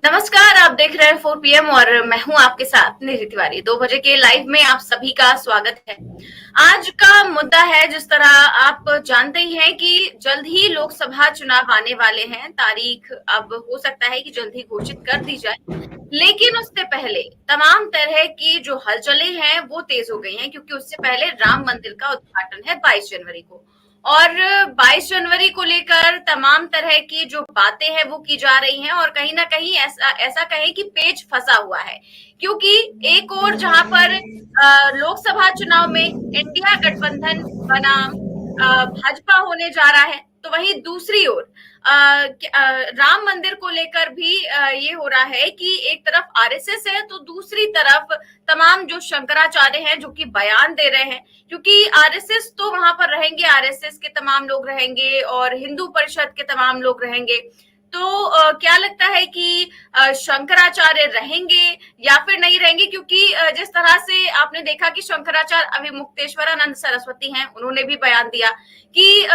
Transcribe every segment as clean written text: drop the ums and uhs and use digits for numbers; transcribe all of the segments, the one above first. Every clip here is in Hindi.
नमस्कार, आप देख रहे हैं 4 PM और मैं हूं आपके साथ निधि तिवारी। 2 बजे के लाइव में आप सभी का स्वागत है। आज का मुद्दा है, जिस तरह आप जानते ही हैं कि जल्द ही लोकसभा चुनाव आने वाले हैं। तारीख अब हो सकता है कि जल्द ही घोषित कर दी जाए, लेकिन उससे पहले तमाम तरह की जो हलचलें हैं वो तेज हो गई हैं, क्योंकि उससे पहले राम मंदिर का उद्घाटन है 22 जनवरी को। और 22 जनवरी को लेकर तमाम तरह की जो बातें हैं वो की जा रही हैं, और कहीं ना कहीं ऐसा ऐसा कहें कि पेच फंसा हुआ है, क्योंकि एक और जहां पर लोकसभा चुनाव में इंडिया गठबंधन बनाम भाजपा होने जा रहा है, तो वहीं दूसरी ओर राम मंदिर को लेकर भी ये हो रहा है कि एक तरफ आरएसएस है तो दूसरी तरफ तमाम जो शंकराचार्य हैं जो कि बयान दे रहे हैं, क्योंकि आरएसएस तो वहां पर रहेंगे, आरएसएस के तमाम लोग रहेंगे और हिंदू परिषद के तमाम लोग रहेंगे। तो क्या लगता है कि शंकराचार्य रहेंगे या फिर नहीं रहेंगे, क्योंकि जिस तरह से आपने देखा कि शंकराचार्य अभी मुक्तेश्वरानंद सरस्वती हैं, उन्होंने भी बयान दिया कि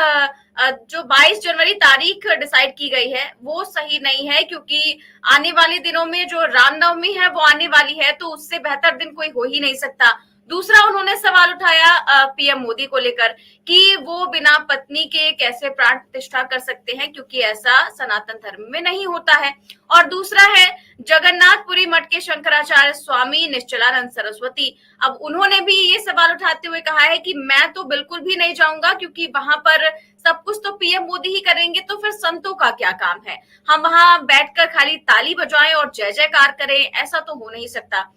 जो 22 जनवरी तारीख डिसाइड की गई है वो सही नहीं है, क्योंकि आने वाले दिनों में जो रामनवमी है वो आने वाली है, तो उससे बेहतर दिन कोई हो ही नहीं सकता। दूसरा, उन्होंने सवाल उठाया पीएम मोदी को लेकर कि वो बिना पत्नी के कैसे प्राण प्रतिष्ठा कर सकते हैं, क्योंकि ऐसा सनातन धर्म में नहीं होता है। और दूसरा है जगन्नाथपुरी मठ के शंकराचार्य स्वामी निश्चलानंद सरस्वती। अब उन्होंने भी ये सवाल उठाते हुए कहा है कि मैं तो बिल्कुल भी नहीं जाऊंगा, क्योंकि वहां पर सब कुछ तो पीएम मोदी ही करेंगे, तो फिर संतों का क्या काम है। हम वहां बैठकर खाली ताली बजाएं और जय जयकार करें, ऐसा तो हो नहीं सकता।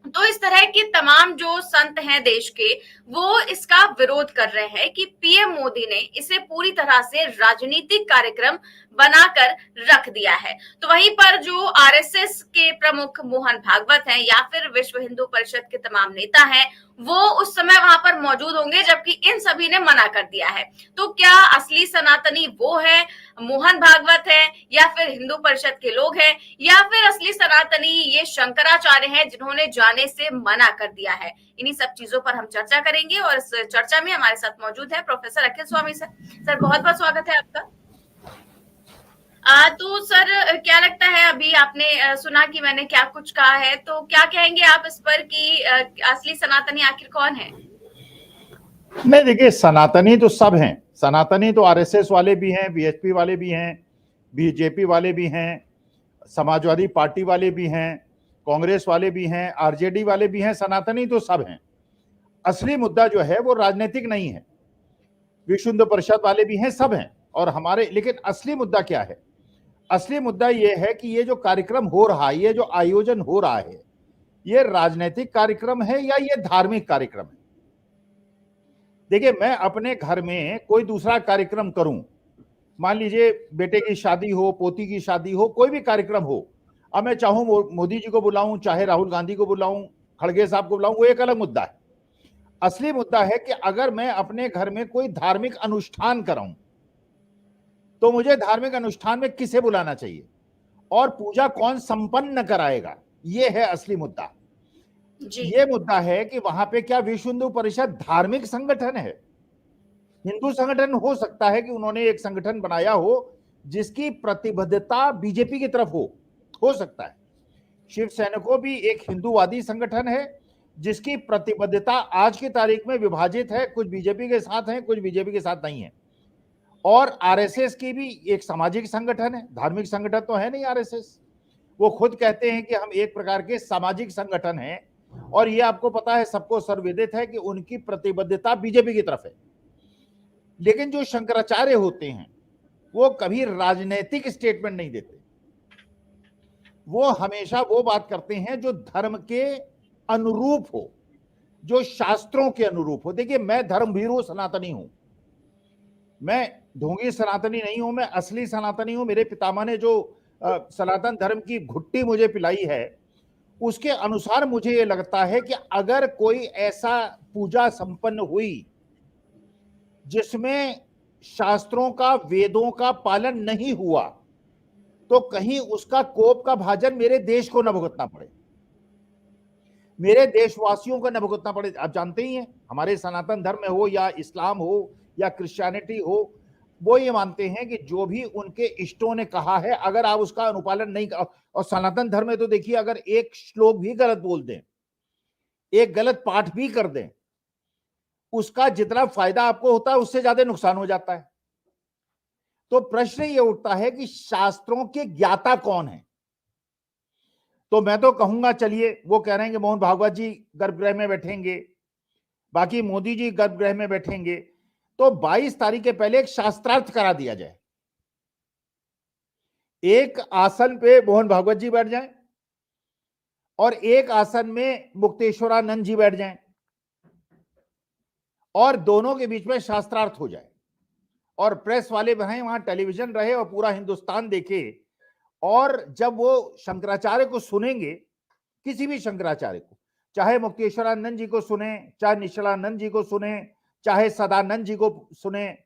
तो इस तरह के तमाम जो संत हैं देश के, वो इसका विरोध कर रहे हैं कि पीएम मोदी ने इसे पूरी तरह से राजनीतिक कार्यक्रम बनाकर रख दिया है। तो वहीं पर जो आरएसएस के प्रमुख मोहन भागवत हैं या फिर विश्व हिंदू परिषद के तमाम नेता हैं, वो उस समय वहां पर मौजूद होंगे, जबकि इन सभी ने मना कर दिया है। तो क्या असली सनातनी वो है, मोहन भागवत है, या फिर हिंदू परिषद के लोग हैं, या फिर असली सनातनी ये शंकराचार्य हैं जिन्होंने जाने से मना कर दिया है? इन्हीं सब चीजों पर हम चर्चा करेंगे, और इस चर्चा में हमारे साथ मौजूद है प्रोफेसर अखिल स्वामी सर। सर, बहुत बहुत स्वागत है आपका। तो सर, क्या लगता है, अभी आपने सुना कि मैंने क्या कुछ कहा है, तो क्या कहेंगे आप इस पर कि असली सनातनी आखिर कौन है? नहीं, देखिए, सनातनी तो सब हैं। सनातनी तो आरएसएस वाले भी हैं, बीएसपी वाले भी हैं, बीजेपी वाले भी हैं, समाजवादी पार्टी वाले भी हैं, कांग्रेस वाले भी हैं, आरजेडी वाले भी हैं। सनातनी तो सब हैं। असली मुद्दा जो है वो राजनीतिक नहीं है। विश्व हिंदू परिषद वाले भी हैं, सब हैं। और हमारे, लेकिन असली मुद्दा क्या है? असली मुद्दा ये है कि ये जो कार्यक्रम हो रहा है, ये जो आयोजन हो रहा है, ये राजनीतिक कार्यक्रम है या ये धार्मिक कार्यक्रम है? देखिए, मैं अपने घर में कोई दूसरा कार्यक्रम करूं, मान लीजिए बेटे की शादी हो, पोती की शादी हो, कोई भी कार्यक्रम हो, अब मैं चाहूं मोदी जी को बुलाऊं, चाहे राहुल गांधी को बुलाऊं, खड़गे साहब को बुलाऊं, वो एक अलग मुद्दा है। असली मुद्दा है कि अगर मैं अपने घर में कोई धार्मिक अनुष्ठान कराऊं, तो मुझे धार्मिक अनुष्ठान में किसे बुलाना चाहिए और पूजा कौन संपन्न कराएगा, ये है असली मुद्दा। ये मुद्दा है कि वहां पे क्या विश्व हिंदू परिषद धार्मिक संगठन है? हिंदू संगठन हो सकता है कि उन्होंने एक संगठन बनाया हो जिसकी प्रतिबद्धता बीजेपी की तरफ हो सकता है। शिवसेना को भी एक हिंदूवादी संगठन है जिसकी प्रतिबद्धता आज की तारीख में विभाजित है, कुछ बीजेपी के साथ है, कुछ बीजेपी के साथ नहीं है। और आरएसएस की भी एक सामाजिक संगठन है, धार्मिक संगठन तो है नहीं आरएसएस। वो खुद कहते हैं कि हम एक प्रकार के सामाजिक संगठन हैं, और ये आपको पता है, सबको सर्वविदित है कि उनकी प्रतिबद्धता बीजेपी की तरफ है। लेकिन जो शंकराचार्य होते हैं वो कभी राजनीतिक स्टेटमेंट नहीं देते। वो हमेशा वो बात करते हैं जो धर्म के अनुरूप हो, जो शास्त्रों के अनुरूप हो। देखिए, मैं धर्मभीरू सनातनी हूं, मैं ढोंगी सनातनी नहीं हूं, मैं असली सनातनी हूं। मेरे पितामह ने जो सनातन धर्म की घुट्टी मुझे पिलाई है, उसके अनुसार मुझे ये लगता है कि अगर कोई ऐसा पूजा संपन्न हुई जिसमें शास्त्रों का, वेदों का पालन नहीं हुआ, तो कहीं उसका कोप का भाजन मेरे देश को न भुगतना पड़े, मेरे देशवासियों को न भुगतना पड़े। आप जानते ही हैं, हमारे सनातन धर्म में हो या इस्लाम हो या क्रिश्चियनिटी हो, वो ये मानते हैं कि जो भी उनके इष्टों ने कहा है, अगर आप उसका अनुपालन नहीं कर, और सनातन धर्म में तो देखिए, अगर एक श्लोक भी गलत बोल दें, एक गलत पाठ भी कर दें, उसका जितना फायदा आपको होता है उससे ज्यादा नुकसान हो जाता है। तो प्रश्न ये उठता है कि शास्त्रों के ज्ञाता कौन है? तो मैं तो कहूंगा, चलिए, वो कह रहे हैं कि मोहन भागवत जी गर्भगृह में बैठेंगे, बाकी मोदी जी गर्भगृह में बैठेंगे, तो 22 तारीख के पहले एक शास्त्रार्थ करा दिया जाए। एक आसन पे मोहन भागवत जी बैठ जाएं और एक आसन में मुक्तेश्वरानंद जी बैठ जाएं, और दोनों के बीच में शास्त्रार्थ हो जाए, और प्रेस वाले रहें, वहां टेलीविजन रहे और पूरा हिंदुस्तान देखे। और जब वो शंकराचार्य को सुनेंगे, किसी भी शंकराचार्य को, चाहे मुक्तेश्वरानंद जी को सुने, चाहे निश्चलानंद जी को सुने, चाहे सदानंद जी को सुने,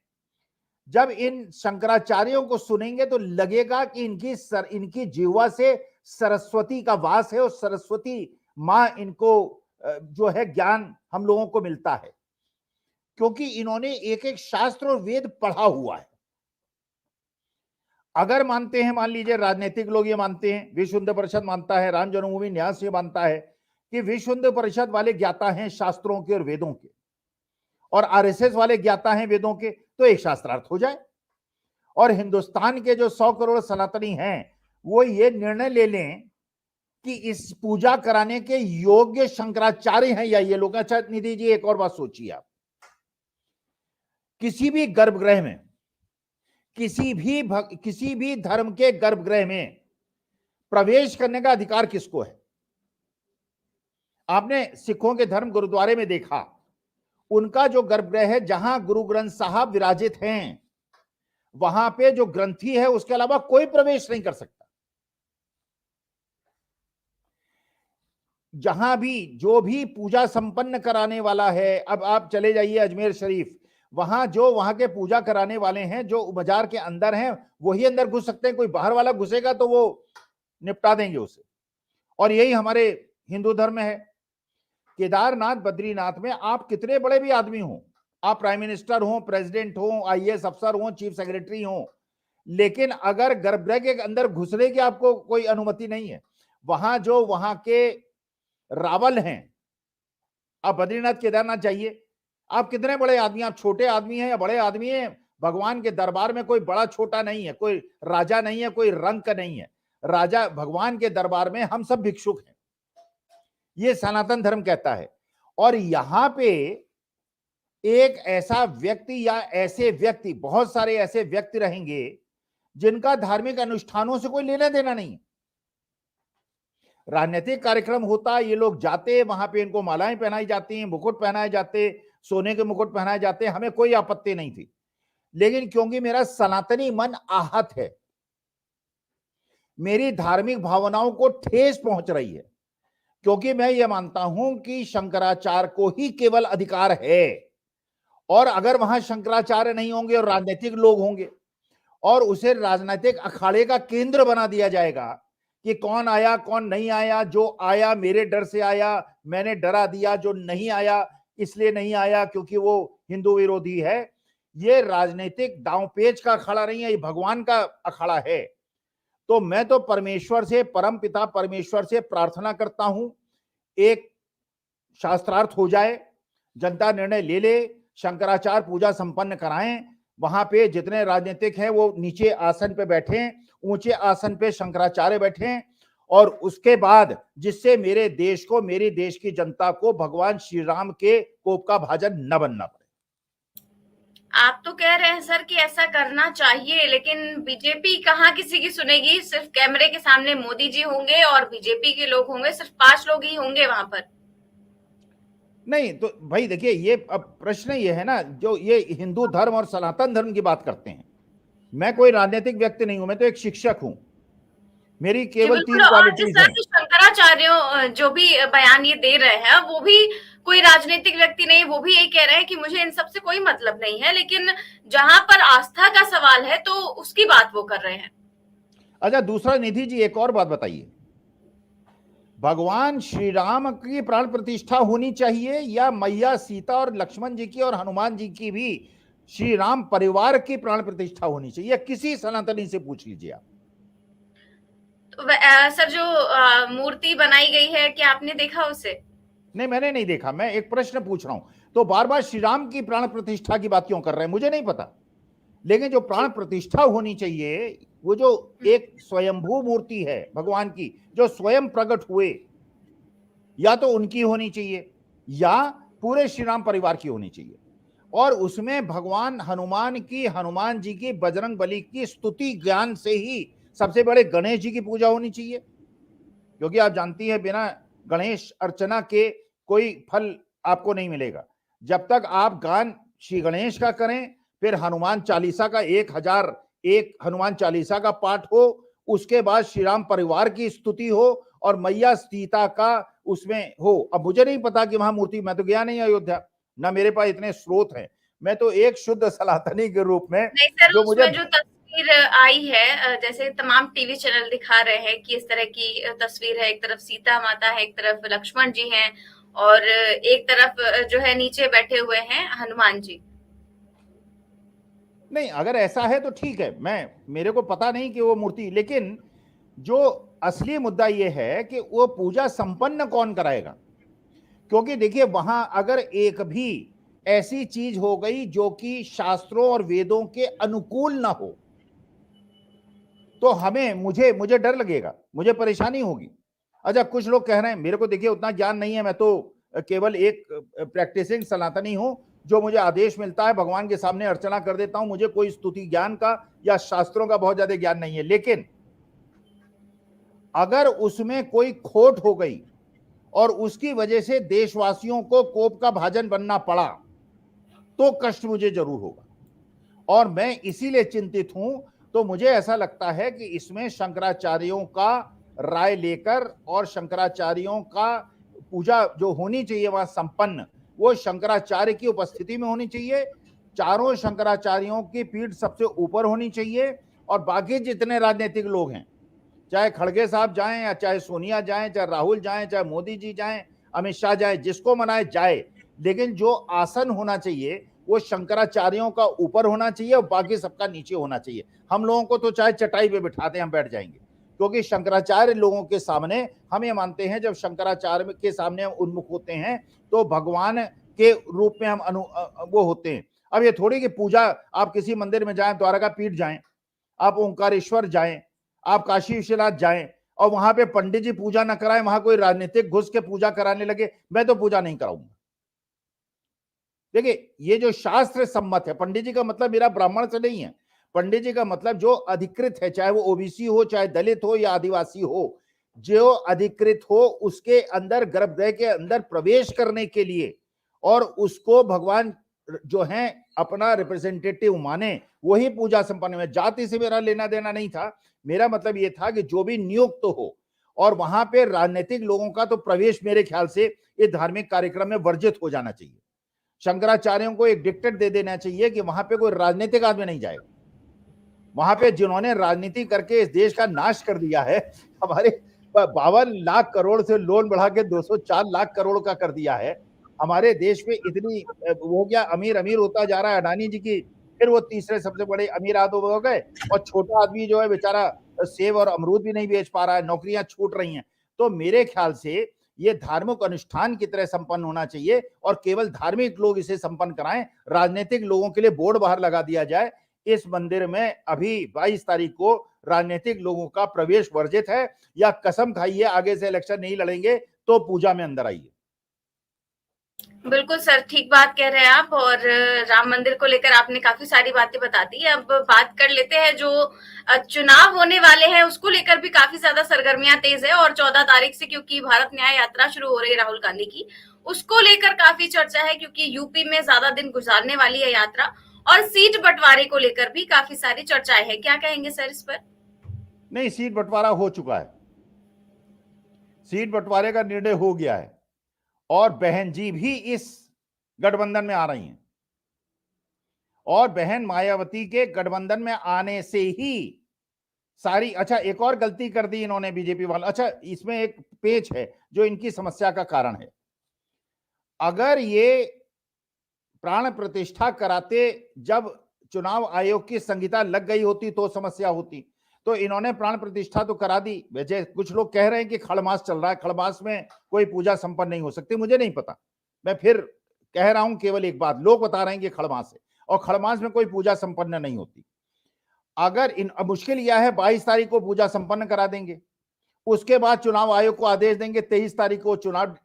जब इन शंकराचार्यों को सुनेंगे तो लगेगा कि इनकी जीवा से सरस्वती का वास है, और सरस्वती मां इनको जो है ज्ञान हम लोगों को मिलता है, क्योंकि इन्होंने एक एक शास्त्र और वेद पढ़ा हुआ है। अगर मानते हैं, मान लीजिए राजनीतिक लोग ये मानते हैं, विश्व हिंदू परिषद मानता है, राम जन्मभूमि न्यास ये मानता है कि विश्व हिंदू परिषद वाले ज्ञाता हैं शास्त्रों के और वेदों के, और आरएसएस वाले ज्ञाता हैं वेदों के, तो एक शास्त्रार्थ हो जाए, और हिंदुस्तान के जो 100 करोड़ सनातनी हैं वो ये निर्णय ले लें कि इस पूजा कराने के योग्य शंकराचार्य हैं या ये लोग। अच्छा निधि जी, एक और बात सोचिए आप, किसी भी गर्भगृह में, किसी भी धर्म के गर्भगृह में प्रवेश करने का अधिकार किसको है? आपने सिखों के धर्म गुरुद्वारे में देखा, उनका जो गर्भगृह है, जहां गुरु ग्रंथ साहब विराजित हैं, वहां पे जो ग्रंथी है उसके अलावा कोई प्रवेश नहीं कर सकता। जहां भी जो भी पूजा संपन्न कराने वाला है, अब आप चले जाइए अजमेर शरीफ, वहां के पूजा कराने वाले हैं जो बाजार के अंदर हैं, वही अंदर घुस सकते हैं, कोई बाहर वाला घुसेगा तो वो निपटा देंगे उसे। और यही हमारे हिंदू धर्म में है। केदारनाथ बद्रीनाथ में आप कितने बड़े भी आदमी हो, आप प्राइम मिनिस्टर हो, प्रेसिडेंट हो, आईएएस अफसर हो, चीफ सेक्रेटरी हो, लेकिन अगर गर्भगृह के अंदर घुसने की आपको कोई अनुमति नहीं है। वहां के रावल हैं, आप बद्रीनाथ केदारनाथ जाइए, आप कितने बड़े आदमी, आप छोटे आदमी हैं या बड़े आदमी हैं, भगवान के दरबार में कोई बड़ा छोटा नहीं है, कोई राजा नहीं है, कोई रंक नहीं है। राजा भगवान के दरबार में हम सब भिक्षुक हैं, ये सनातन धर्म कहता है। और यहां पे एक ऐसा व्यक्ति या ऐसे व्यक्ति, बहुत सारे ऐसे व्यक्ति रहेंगे जिनका धार्मिक अनुष्ठानों से कोई लेना देना नहीं है। राजनीतिक कार्यक्रम होता, ये लोग जाते, वहां पे इनको मालाएं पहनाई जाती हैं, मुकुट पहनाए जाते, सोने के मुकुट पहनाए जाते, हमें कोई आपत्ति नहीं थी। लेकिन क्योंकि मेरा सनातनी मन आहत है, मेरी धार्मिक भावनाओं को ठेस पहुंच रही है, क्योंकि मैं ये मानता हूं कि शंकराचार्य को ही केवल अधिकार है, और अगर वहां शंकराचार्य नहीं होंगे और राजनीतिक लोग होंगे और उसे राजनीतिक अखाड़े का केंद्र बना दिया जाएगा कि कौन आया कौन नहीं आया, जो आया मेरे डर से आया, मैंने डरा दिया, जो नहीं आया इसलिए नहीं आया क्योंकि वो हिंदू विरोधी है। ये राजनीतिक दांवपेच का अखाड़ा नहीं है, ये भगवान का अखाड़ा है। तो मैं तो परमेश्वर से, परम पिता परमेश्वर से प्रार्थना करता हूं, एक शास्त्रार्थ हो जाए, जनता निर्णय ले ले, शंकराचार्य पूजा संपन्न कराएं, वहां पे जितने राजनीतिक हैं वो नीचे आसन पे बैठें, ऊंचे आसन पे शंकराचार्य बैठें, और उसके बाद जिससे मेरे देश को, मेरी देश की जनता को भगवान श्री राम के कोप का भाजन न बनना पड़े। आप तो कह रहे हैं सर कि ऐसा करना चाहिए, लेकिन बीजेपी कहाँ किसी की सुनेगी? सिर्फ कैमरे के सामने मोदी जी होंगे और बीजेपी के लोग होंगे, सिर्फ 5 लोग ही होंगे वहां पर। नहीं तो भाई देखिए, ये अब प्रश्न ये है ना, जो ये हिंदू धर्म और सनातन धर्म की बात करते हैं, मैं कोई राजनीतिक व्यक्ति नहीं हूं, मैं तो एक शिक्षक हूं, मेरी केवल 3 क्वालिटीज हैं। शंकराचार्य जो भी बयान ये दे रहे हैं वो भी कोई राजनीतिक व्यक्ति नहीं, वो भी यही कह रहे हैं कि मुझे इन सब से कोई मतलब नहीं है, लेकिन जहां पर आस्था का सवाल है तो उसकी बात वो कर रहे हैं। अच्छा, दूसरा निधि जी एक और बात बताइए, भगवान श्री राम की प्राण प्रतिष्ठा होनी चाहिए या मैया सीता और लक्ष्मण जी की और हनुमान जी की भी श्री राम परिवार की प्राण प्रतिष्ठा होनी चाहिए, किसी सनातनी से पूछ लीजिए आप। तो सर, जो मूर्ति बनाई गई है, क्या आपने देखा उसे? नहीं, मैंने नहीं देखा, मैं एक प्रश्न पूछ रहा हूं। तो बार बार श्री राम की प्राण प्रतिष्ठा की बात क्यों कर रहे हैं, मुझे नहीं पता। लेकिन जो प्राण प्रतिष्ठा होनी चाहिए, वो जो एक स्वयंभू मूर्ति है भगवान की, जो स्वयं प्रकट हुए, या तो उनकी होनी चाहिए या पूरे श्री राम परिवार की होनी चाहिए। और उसमें भगवान हनुमान की, हनुमान जी की, बजरंग बली की स्तुति ज्ञान से ही सबसे बड़े गणेश जी की पूजा होनी चाहिए, क्योंकि आप जानती हैं बिना गणेश अर्चना के कोई फल आपको नहीं मिलेगा। जब तक आप गान श्री गणेश का करें, फिर हनुमान चालीसा का 1001 हनुमान चालीसा का पाठ हो, उसके बाद श्री राम परिवार की स्तुति हो और मैया सीता का उसमें हो। अब मुझे नहीं पता कि वहां मूर्ति, मैं तो गया नहीं अयोध्या, ना मेरे पास इतने स्रोत हैं। मैं तो एक शुद्ध सनातनी के रूप में, नहीं सर, जो मुझे उसमें जो तस्वीर आई है, जैसे तमाम टीवी चैनल दिखा रहे हैं कि इस तरह की तस्वीर है, एक तरफ सीता माता है, एक तरफ लक्ष्मण जी हैं, और एक तरफ जो है नीचे बैठे हुए हैं हनुमान जी। नहीं, अगर ऐसा है तो ठीक है, मेरे को पता नहीं कि वो मूर्ति, लेकिन जो असली मुद्दा ये है कि वो पूजा संपन्न कौन कराएगा। क्योंकि देखिए, वहां अगर एक भी ऐसी चीज हो गई जो कि शास्त्रों और वेदों के अनुकूल ना हो, तो मुझे डर लगेगा, मुझे परेशानी होगी। अच्छा, कुछ लोग कह रहे हैं, मेरे को देखिए उतना ज्ञान नहीं है, मैं तो केवल एक प्रैक्टिसिंग सनातनी हूं, जो मुझे आदेश मिलता है भगवान के सामने अर्चना कर देता हूं, मुझे कोई स्तुति ज्ञान का या शास्त्रों का बहुत ज्यादा ज्ञान नहीं है। लेकिन अगर उसमें कोई खोट हो गई और उसकी वजह से देशवासियों को कोप का भाजन बनना पड़ा, तो कष्ट मुझे जरूर होगा, और मैं इसीलिए चिंतित हूं। तो मुझे ऐसा लगता है कि इसमें शंकराचार्यों का राय लेकर, और शंकराचार्यों का पूजा जो होनी चाहिए वहां संपन्न, वो शंकराचार्य की उपस्थिति में होनी चाहिए। चारों शंकराचार्यों की पीठ सबसे ऊपर होनी चाहिए, और बाकी जितने राजनीतिक लोग हैं, चाहे खड़गे साहब जाएं, या चाहे सोनिया जाएं, चाहे राहुल जाएं, चाहे मोदी जी जाएं, अमित शाह जाए, जिसको मनाए जाए, लेकिन जो आसन होना चाहिए वो शंकराचार्यों का ऊपर होना चाहिए और बाकी सबका नीचे होना चाहिए। हम लोगों को तो चाहे चटाई पे बिठा दें, हम बैठ जाएंगे, क्योंकि शंकराचार्य लोगों के सामने, हम ये मानते हैं जब शंकराचार्य के सामने हम उन्मुख होते हैं तो भगवान के रूप में हम वो होते हैं। अब ये थोड़ी कि पूजा, आप किसी मंदिर में जाएं, द्वारका पीठ जाएं, आप ओंकारेश्वर जाएं, आप काशी विश्वनाथ जाएं, और वहां पे पंडित जी पूजा ना कराएं, वहां कोई राजनीतिक घुस के पूजा कराने लगे, मैं तो पूजा नहीं कराऊंगा। देखिए, ये जो शास्त्र सम्मत है, पंडित जी का मतलब मेरा ब्राह्मण से नहीं है, पंडित जी का मतलब जो अधिकृत है, चाहे वो ओबीसी हो, चाहे दलित हो या आदिवासी हो, जो अधिकृत हो, उसके अंदर, गर्भगृह के अंदर प्रवेश करने के लिए, और उसको भगवान जो है अपना रिप्रेजेंटेटिव माने, वही पूजा संपन्न में। जाति से मेरा लेना देना नहीं था, मेरा मतलब ये था कि जो भी नियुक्त हो, और वहां पे राजनीतिक लोगों का तो प्रवेश मेरे ख्याल से इस धार्मिक कार्यक्रम में वर्जित हो जाना चाहिए। शंकराचार्यों को एक डिक्टेट दे देना चाहिए कि वहां पे कोई राजनीतिक आदमी नहीं जाएगा। वहां पे जिन्होंने राजनीति करके इस देश का नाश कर दिया है, हमारे 52 लाख करोड़ से लोन बढ़ा के 204 लाख करोड़ का कर दिया है, हमारे देश में इतनी हो गया, अमीर अमीर होता जा रहा है, अडानी जी की, फिर वो तीसरे सबसे बड़े अमीर आदमी हो गए, और छोटा आदमी जो है बेचारा सेब और अमरूद भी नहीं बेच पा रहा है, नौकरियां छूट रही हैं। तो मेरे ख्याल से ये धार्मिक अनुष्ठान की तरह संपन्न होना चाहिए, और केवल धार्मिक लोग इसे संपन्न कराएं, राजनीतिक लोगों के लिए बोर्ड बाहर लगा दिया जाए, इस मंदिर में अभी 22 तारीख को राजनीतिक लोगों का प्रवेश वर्जित है, या कसम खाइए आगे से इलेक्शन नहीं लड़ेंगे तो पूजा में अंदर आइए। बिल्कुल सर, ठीक बात कह रहे हैं आप, और राम मंदिर को लेकर आपने काफी सारी बातें बता दी। अब बात कर लेते हैं जो चुनाव होने वाले हैं, उसको लेकर भी काफी ज्यादा सरगर्मियां तेज है, और 14 तारीख से क्योंकि भारत न्याय यात्रा शुरू हो रही है राहुल गांधी की, उसको लेकर काफी चर्चा है, क्योंकि यूपी में ज्यादा दिन गुजारने वाली है यात्रा, और सीट बंटवारे को लेकर भी काफी सारी चर्चाएं हैं। क्या कहेंगे सर इस पर? नहीं, सीट बंटवारा हो चुका है, सीट बंटवारे का निर्णय हो गया है, और बहन जी भी इस गठबंधन में आ रही हैं, और बहन मायावती के गठबंधन में आने से ही सारी, अच्छा एक और गलती कर दी इन्होंने बीजेपी वाला, अच्छा इसमें एक पेच है जो इनकी समस्या का कारण है। अगर ये प्राण प्रतिष्ठा कराते जब चुनाव आयोग की संहिता लग गई होती तो समस्या होती। तो इन्होंने प्राण प्रतिष्ठा तो करा दी। वैसे कुछ लोग कह रहे हैं कि खड़मास चल रहा है, खड़मास में कोई पूजा संपन्न नहीं हो सकती, मुझे नहीं पता। मैं फिर कह रहा हूं केवल एक बात, लोग बता रहे हैं कि खड़मास है, और खड़मास में कोई पूजा संपन्न नहीं होती। अगर मुश्किल यह है 22 तारीख को पूजा संपन्न करा देंगे, उसके बाद चुनाव आयोग को आदेश देंगे, 23 तारीख को चुनाव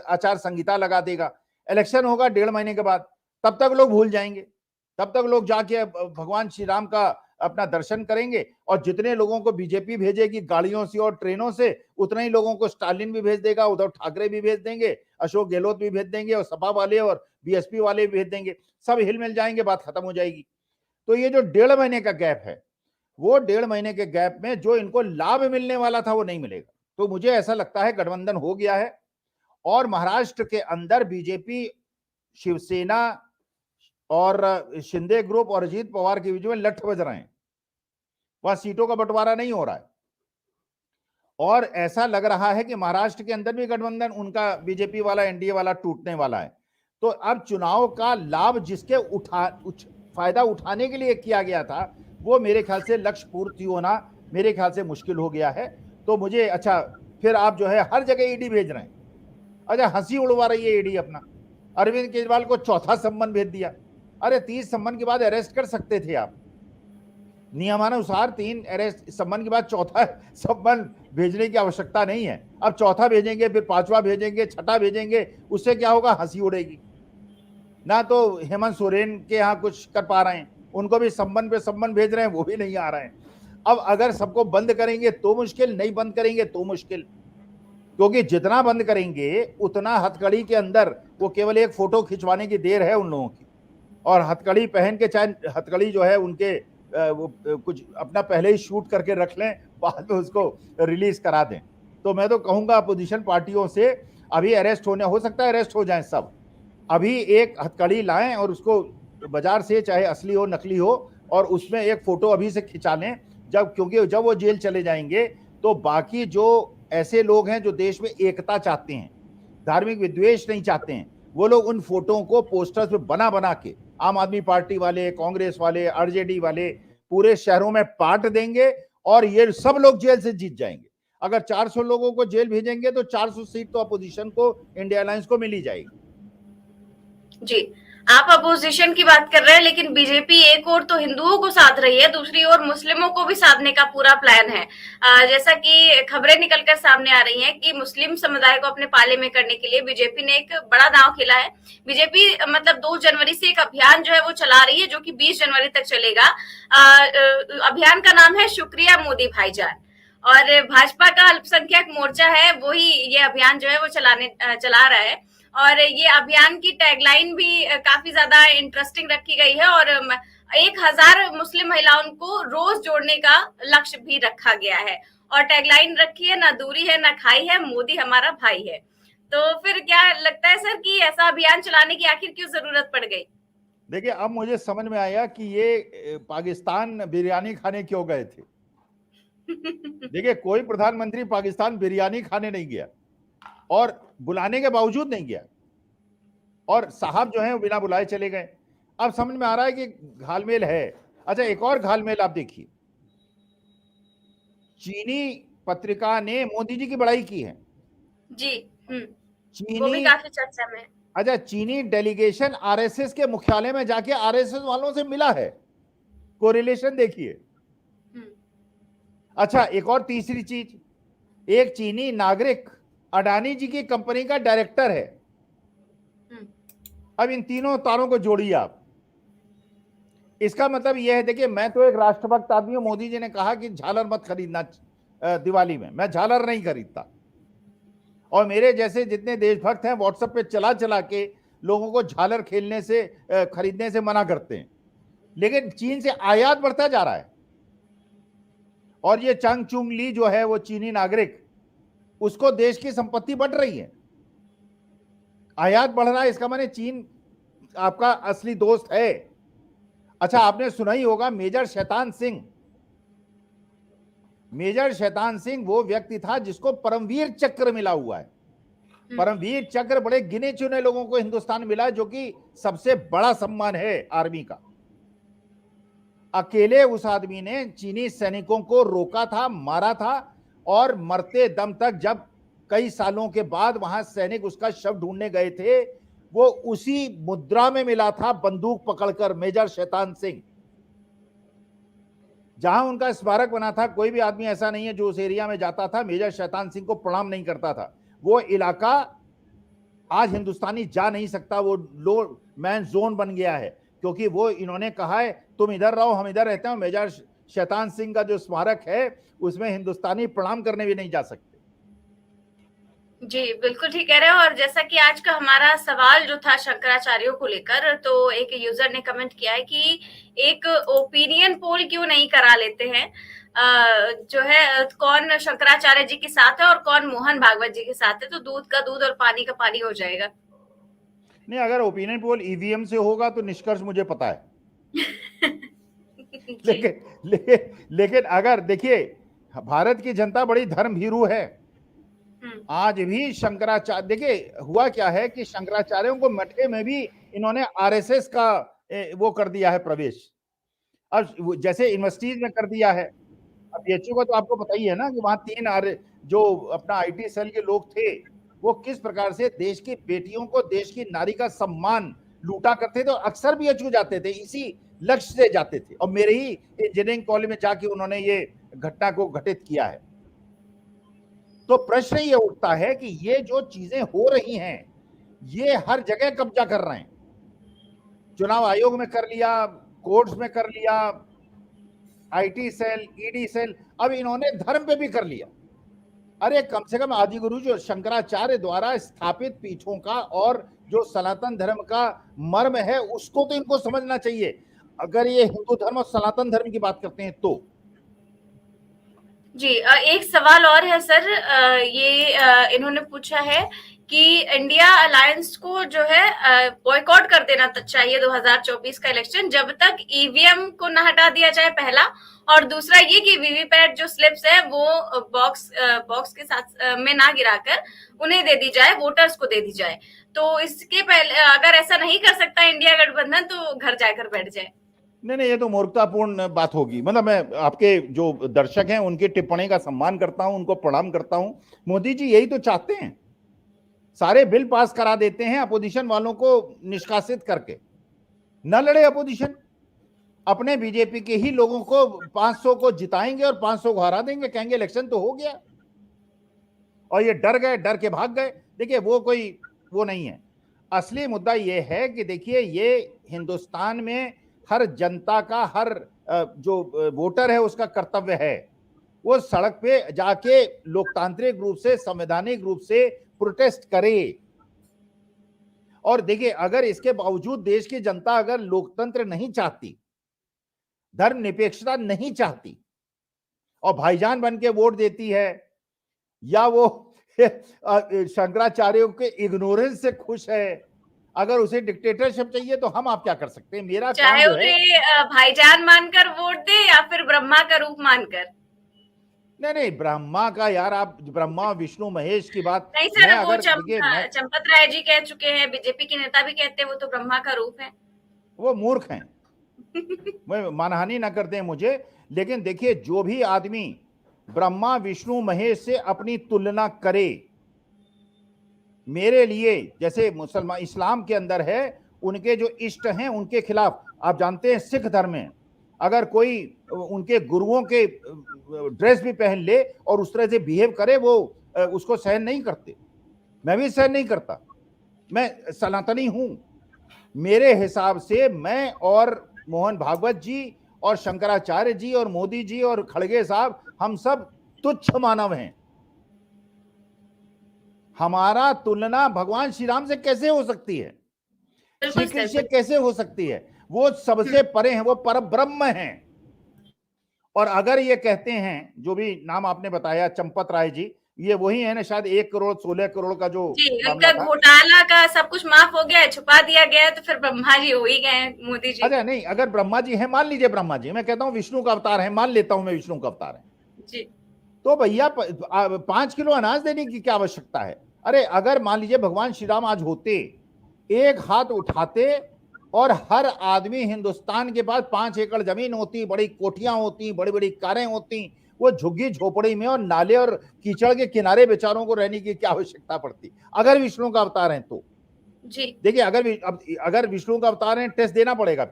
आचार संहिता लगा देगा, इलेक्शन होगा 1.5 महीने के बाद, तब तक लोग भूल जाएंगे। तब तक लोग जाके भगवान श्री राम का अपना दर्शन करेंगे, और जितने लोगों को बीजेपी भेजेगी गाड़ियों से और ट्रेनों से, उतने ही लोगों को स्टालिन भी भेज देगा, उद्धव ठाकरे भी भेज देंगे, अशोक गहलोत भी भेज देंगे, और सपा वाले और बीएसपी वाले भी भेज देंगे, सब हिल मिल जाएंगे, बात खत्म हो जाएगी। तो ये जो 1.5 महीने का गैप है, वो 1.5 महीने के गैप में जो इनको लाभ मिलने वाला था वो नहीं मिलेगा। तो मुझे ऐसा लगता है गठबंधन हो गया है, और महाराष्ट्र के अंदर बीजेपी, शिवसेना और शिंदे ग्रुप और अजीत पवार के बीच में लठ बज रहे हैं, वहां सीटों का बंटवारा नहीं हो रहा है। और ऐसा लग रहा है कि महाराष्ट्र के अंदर भी गठबंधन उनका बीजेपी वाला, एनडीए वाला टूटने वाला है। तो अब चुनाव का लाभ जिसके फायदा उठाने के लिए किया गया था, वो मेरे ख्याल से लक्ष्य पूर्ति होना मेरे ख्याल से मुश्किल हो गया है। तो मुझे अच्छा, फिर आप जो है हर जगह ईडी भेज रहे हैं। अच्छा, हंसी उड़वा रही है ईडी अपना। अरविंद केजरीवाल को चौथा सम्मन भेज दिया। अरे 30 सम्मन के बाद अरेस्ट कर सकते थे आप, नियमानुसार 3 अरेस्ट सम्मन के बाद चौथा सम्मन भेजने की आवश्यकता नहीं है। अब चौथा भेजेंगे, फिर 5वां भेजेंगे, 6ठा भेजेंगे, उससे क्या होगा? हंसी उड़ेगी ना। तो हेमंत सोरेन के यहाँ कुछ कर पा रहे हैं, उनको भी सम्मन पे सम्मन भेज रहे हैं, वो भी नहीं आ रहे हैं। अब अगर सबको बंद करेंगे तो मुश्किल, नहीं बंद करेंगे तो मुश्किल, क्योंकि जितना बंद करेंगे उतना हथकड़ी के अंदर वो केवल एक फोटो खिंचवाने की देर है उन लोगों की, और हथकड़ी पहन के, चाहे हथकड़ी जो है उनके वो कुछ अपना पहले ही शूट करके रख लें, बाद में उसको रिलीज करा दें। तो मैं तो कहूंगा अपोजिशन पार्टियों से, अभी अरेस्ट होने, हो सकता है अरेस्ट हो जाएं सब, अभी एक हथकड़ी लाएं और उसको बाजार से, चाहे असली हो नकली हो, और उसमें एक फोटो अभी से खिंचा लें, क्योंकि जब वो जेल चले जाएंगे तो बाकी जो ऐसे लोग हैं जो देश में एकता चाहते हैं, धार्मिक विद्वेष नहीं चाहते हैं, वो लोग उन फोटों को पोस्टर्स पे बना बना के, आम आदमी पार्टी वाले, कांग्रेस वाले, आरजेडी वाले, पूरे शहरों में बांट देंगे, और ये सब लोग जेल से जीत जाएंगे। अगर 400 लोगों को जेल भेजेंगे तो 400 सीट तो अपोजिशन को, इंडिया अलायंस को मिल ही जाएगी। जी, आप अपोजिशन की बात कर रहे हैं, लेकिन बीजेपी एक और तो हिंदुओं को साध रही है, दूसरी ओर मुस्लिमों को भी साधने का पूरा प्लान है। जैसा कि खबरें निकलकर सामने आ रही हैं कि मुस्लिम समुदाय को अपने पाले में करने के लिए बीजेपी ने एक बड़ा दांव खेला है। बीजेपी मतलब 2 जनवरी से एक अभियान जो है वो चला रही है, जो कि 20 जनवरी तक चलेगा। अभियान का नाम है शुक्रिया मोदी भाईजान, और भाजपा का अल्पसंख्यक मोर्चा है, वही ये अभियान जो है वो चला रहा है। और ये अभियान की टैगलाइन भी काफी ज्यादा इंटरेस्टिंग रखी गई है, और 1000 मुस्लिम महिलाओं को रोज जोड़ने का लक्ष्य भी रखा गया है। और टैगलाइन रखी है, ना दूरी है ना खाई है, मोदी हमारा भाई है। तो फिर क्या लगता है सर कि ऐसा अभियान चलाने की आखिर क्यों जरूरत पड़ गई? देखिए, अब मुझे समझ में आया कि ये पाकिस्तान बिरयानी खाने क्यों गए थे। देखिए, कोई प्रधानमंत्री पाकिस्तान बिरयानी खाने नहीं गया, और बुलाने के बावजूद नहीं गया, और साहब जो हैं वो बिना बुलाए चले गए। अब समझ में आ रहा है कि घालमेल है। अच्छा, एक और घालमेल आप देखिए, चीनी पत्रिका ने मोदी जी की बड़ाई की है। जी, चीनी, वो भी काफी चर्चा में। अच्छा, चीनी डेलीगेशन आरएसएस के मुख्यालय में जाके आरएसएस वालों से मिला है, कोरिलेशन देखिए। अच्छा, एक और तीसरी चीज, एक चीनी नागरिक अडानी जी की कंपनी का डायरेक्टर है। अब इन तीनों तारों को जोड़िए आप, इसका मतलब यह है, देखिए मैं तो एक राष्ट्रभक्त आदमी हूं, मोदी जी ने कहा कि झालर मत खरीदना दिवाली में, मैं झालर नहीं खरीदता, और मेरे जैसे जितने देशभक्त हैं व्हाट्सएप पे चला चला के लोगों को झालर खेलने से, खरीदने से मना करते हैं। लेकिन चीन से आयात बढ़ता जा रहा है, और ये चंग चुंग ली जो है वो चीनी नागरिक, उसको देश की संपत्ति बढ़ रही है, आयात बढ़ रहा है, इसका माने चीन आपका असली दोस्त है। अच्छा, आपने सुना ही होगा मेजर शैतान सिंह। मेजर शैतान सिंह वो व्यक्ति था जिसको परमवीर चक्र मिला हुआ है, परमवीर चक्र बड़े गिने चुने लोगों को हिंदुस्तान मिला, जो कि सबसे बड़ा सम्मान है आर्मी का। अकेले उस आदमी ने चीनी सैनिकों को रोका था, मारा था, और मरते दम तक जब कई सालों के बाद वहां सैनिक उसका शव ढूंढने गए थे, वो उसी मुद्रा में मिला था, बंदूक पकड़कर, मेजर शैतान सिंह। जहां उनका स्मारक बना था, कोई भी आदमी ऐसा नहीं है जो उस एरिया में जाता था मेजर शैतान सिंह को प्रणाम नहीं करता था। वो इलाका आज हिंदुस्तानी जा नहीं सकता, वो लो मैन जोन बन गया है, क्योंकि वो इन्होंने कहा है तुम इधर रहो, हम इधर रहते हैं। मेजर शैतान सिंह का जो स्मारक है उसमें हिंदुस्तानी प्रणाम करने भी नहीं जा सकते। जी बिल्कुल ठीक कह रहे हो। और जैसा कि आज का हमारा सवाल जो था शंकराचार्यों को लेकर, तो एक यूजर ने कमेंट किया है कि एक ओपिनियन पोल क्यों नहीं करा लेते हैं, जो है कौन शंकराचार्य जी के साथ है और कौन मोहन भागवत जी के साथ है, तो दूध का दूध और पानी का पानी हो जाएगा। नहीं, अगर ओपिनियन पोल ईवीएम से होगा तो निष्कर्ष मुझे पता है। लेकिन अगर देखिए, भारत की जनता बड़ी धर्म भीरू है। आज भी शंकराचार्य, देखिए हुआ क्या है कि शंकराचार्यों को मठे में भी इन्होंने आरएसएस का वो कर दिया है प्रवेश। अब जैसे यूनिवर्सिटीज में कर दिया है, अब बीएचयू का तो आपको पता ही है ना कि वहां 3 जो अपना आईटी सेल के लोग थे, वो किस प्रकार से देश की बेटियों को, देश की नारी का सम्मान लूटा करते थे, और अक्सर बीएचयू जाते थे, इसी लक्ष्य से जाते थे। और मेरे ही इंजीनियरिंग कॉलेज में जाके उन्होंने ये घटना को घटित किया है। तो प्रश्न ये उठता है कि ये जो चीजें हो रही हैं, ये हर जगह कब्जा कर रहे हैं। चुनाव आयोग में कर लिया, कोर्ट्स में कर लिया, आईटी सेल, ईडी सेल, अब इन्होंने धर्म पे भी कर लिया। अरे कम से कम आदिगुरु जो शंकराचार्य द्वारा स्थापित पीठों का और जो सनातन धर्म का मर्म है, उसको तो इनको समझना चाहिए। अगर ये हिंदू धर्म और सनातन धर्म की बात करते हैं तो जी एक सवाल और है सर, ये इन्होंने पूछा है कि इंडिया अलायंस को जो है बॉयकॉट कर देना चाहिए 2024 का इलेक्शन, जब तक ईवीएम को ना हटा दिया जाए, पहला। और दूसरा ये कि वीवीपैट जो स्लिप्स है वो बॉक्स के साथ में ना गिराकर उन्हें दे दी जाए, वोटर्स को दे दी जाए। तो इसके पहले अगर ऐसा नहीं कर सकता इंडिया गठबंधन, तो घर जाकर बैठ जाए। नहीं, ये तो मूर्खतापूर्ण बात होगी। मतलब मैं आपके जो दर्शक हैं उनकी टिप्पणी का सम्मान करता हूं, उनको प्रणाम करता हूं। मोदी जी यही तो चाहते हैं, सारे बिल पास करा देते हैं अपोजिशन वालों को निष्कासित करके। न लड़े अपोजिशन, अपने बीजेपी के ही लोगों को 500 को जिताएंगे और 500 को हरा देंगे, कहेंगे इलेक्शन तो हो गया। और ये डर गए, डर के भाग गए। देखिए वो नहीं है। असली मुद्दा ये है कि देखिए, ये हिंदुस्तान में हर जनता का, हर जो वोटर है उसका कर्तव्य है वो सड़क पे जाके लोकतांत्रिक रूप से, संवैधानिक रूप से प्रोटेस्ट करे। और देखिए, अगर इसके बावजूद देश की जनता अगर लोकतंत्र नहीं चाहती, धर्मनिरपेक्षता नहीं चाहती, और भाईजान बन के वोट देती है, या वो शंकराचार्यों के इग्नोरेंस से खुश है, अगर उसे डिक्टेटरशिप चाहिए, तो हम आप क्या कर सकते हैं। मेरा चाहे उन्हें भाईजान मानकर वोट दे या फिर ब्रह्मा का रूप मानकर। नहीं, ब्रह्मा का, यार आप ब्रह्मा विष्णु महेश की बात नहीं सर, वो चंपत राय जी कह चुके हैं, बीजेपी के नेता भी कहते हैं वो तो ब्रह्मा का रूप है। वो मूर्ख हैं। मैं मानहानि ना करते हैं मुझे, लेकिन देखिए, जो भी आदमी ब्रह्मा विष्णु महेश से अपनी तुलना करे, मेरे लिए, जैसे मुसलमान इस्लाम के अंदर है, उनके जो इष्ट हैं उनके खिलाफ, आप जानते हैं सिख धर्म में अगर कोई उनके गुरुओं के ड्रेस भी पहन ले और उस तरह से बिहेव करे, वो उसको सहन नहीं करते। मैं भी सहन नहीं करता, मैं सनातनी हूं। मेरे हिसाब से मैं और मोहन भागवत जी और शंकराचार्य जी और मोदी जी और खड़गे साहब, हम सब तुच्छ मानव हैं। हमारा तुलना भगवान श्री राम से कैसे हो सकती है, श्री कृष्ण से कैसे हो सकती है? वो सबसे परे हैं, वो परब्रह्म हैं। और अगर ये कहते हैं, जो भी नाम आपने बताया चंपत राय जी, ये वही है ना शायद 1 करोड़ 16 करोड़ का जो उनका घोटाला का सब कुछ माफ हो गया, छुपा दिया गया, तो फिर ब्रह्मा जी हो ही गए मोदी जी। अच्छा नहीं, अगर ब्रह्मा जी है, मान लीजिए ब्रह्मा जी, मैं कहता हूँ विष्णु का अवतार है, मान लेता हूं मैं विष्णु का अवतार है जी, तो भैया 5 किलो अनाज देने की क्या आवश्यकता है? अरे अगर मान लीजिए भगवान श्री राम आज होते, एक हाथ उठाते और हर आदमी हिंदुस्तान के पास 5 एकड़ जमीन होती, बड़ी कोठियां होती, बड़ी बड़ी कारें होती, वो झुग्गी झोपड़ी में और नाले और कीचड़ के किनारे बेचारों को रहने की क्या आवश्यकता पड़ती, अगर विष्णु का अवतार है तो। जी देखिए अगर विष्णु का अवतार है, टेस्ट देना पड़ेगा,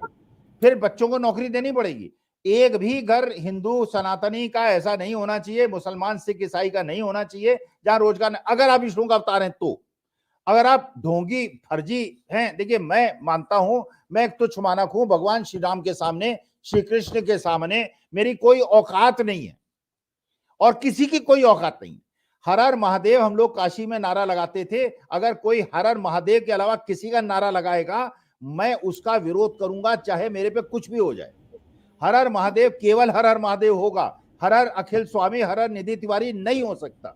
फिर बच्चों को नौकरी देनी पड़ेगी। एक भी घर हिंदू सनातनी का ऐसा नहीं होना चाहिए, मुसलमान सिख ईसाई का नहीं होना चाहिए जहां रोजगार, अगर आप विष्णु का अवतार हैं तो। अगर आप ढोंगी फर्जी हैं, देखिए मैं मानता हूं, मैं एक तुच्छ मानक हूं, भगवान श्री राम के सामने, श्री कृष्ण के सामने मेरी कोई औकात नहीं है और किसी की कोई औकात नहीं। हर हर महादेव हम लोग काशी में नारा लगाते थे, अगर कोई हर हर महादेव के अलावा किसी का नारा लगाएगा मैं उसका विरोध करूंगा, चाहे मेरे पे कुछ भी हो जाए। हर हर महादेव केवल हर हर महादेव होगा, हर हर अखिल स्वामी, हर हर निधि तिवारी नहीं हो सकता।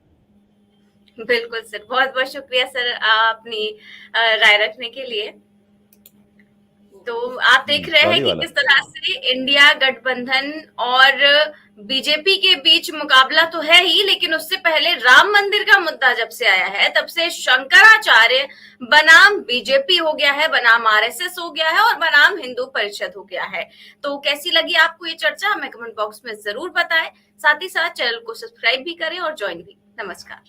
बिल्कुल सर, बहुत बहुत शुक्रिया सर अपनी राय रखने के लिए। तो आप देख रहे हैं कि किस तरह से इंडिया गठबंधन और बीजेपी के बीच मुकाबला तो है ही, लेकिन उससे पहले राम मंदिर का मुद्दा जब से आया है तब से शंकराचार्य बनाम बीजेपी हो गया है, बनाम आरएसएस हो गया है और बनाम हिंदू परिषद हो गया है। तो कैसी लगी आपको ये चर्चा, हमें कमेंट बॉक्स में जरूर बताएं। साथ ही साथ चैनल को सब्सक्राइब भी करें और ज्वाइन भी। नमस्कार।